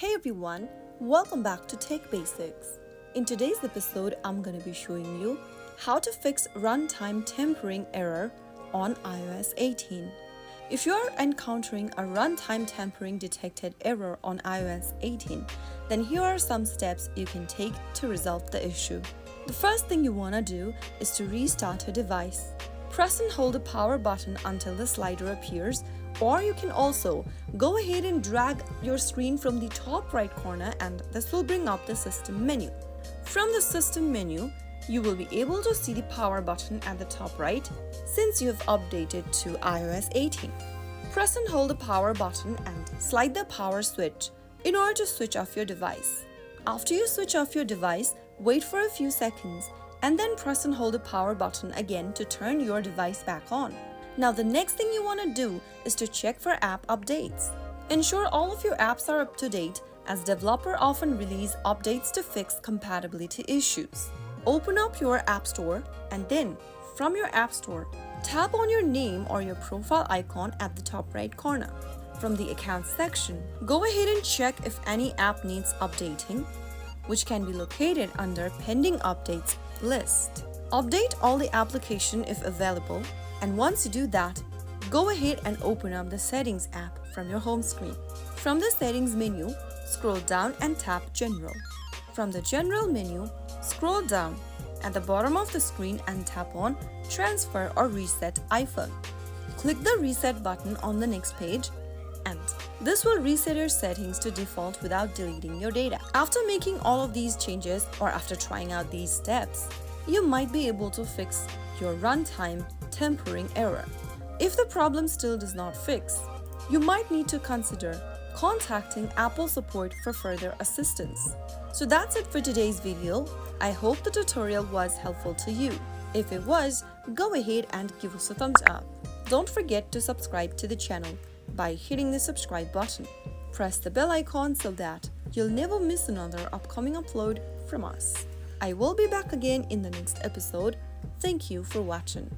Hey everyone, welcome back to Tech Basics. In today's episode, I'm going to be showing you how to fix runtime tampering error on iOS 18. If you are encountering a runtime tampering detected error on iOS 18, then here are some steps you can take to resolve the issue. The first thing you want to do is to restart your device. Press and hold the power button until the slider appears, or you can also go ahead and drag your screen from the top right corner and this will bring up the system menu. From the system menu, you will be able to see the power button at the top right since you have updated to iOS 18. Press and hold the power button and slide the power switch in order to switch off your device. After you switch off your device, wait for a few seconds and then press and hold the power button again to turn your device back on. Now the next thing you want to do is to check for app updates. Ensure all of your apps are up to date as developers often release updates to fix compatibility issues. Open up your App Store and then from your App Store, tap on your name or your profile icon at the top right corner. From the Accounts section, go ahead and check if any app needs updating, which can be located under Pending Updates list. Update all the application if available, and once you do that, go ahead and open up the Settings app from your home screen. From the Settings menu, scroll down and tap General. From the General menu, scroll down at the bottom of the screen and tap on Transfer or Reset iPhone. Click the Reset button on the next page, and this will reset your settings to default without deleting your data. After making all of these changes or after trying out these steps, you might be able to fix your runtime tampering error. If the problem still does not fix, you might need to consider contacting Apple support for further assistance. So that's it for today's video. I hope the tutorial was helpful to you. If it was, go ahead and give us a thumbs up. Don't forget to subscribe to the channel by hitting the subscribe button. Press the bell icon so that you'll never miss another upcoming upload from us. I will be back again in the next episode. Thank you for watching.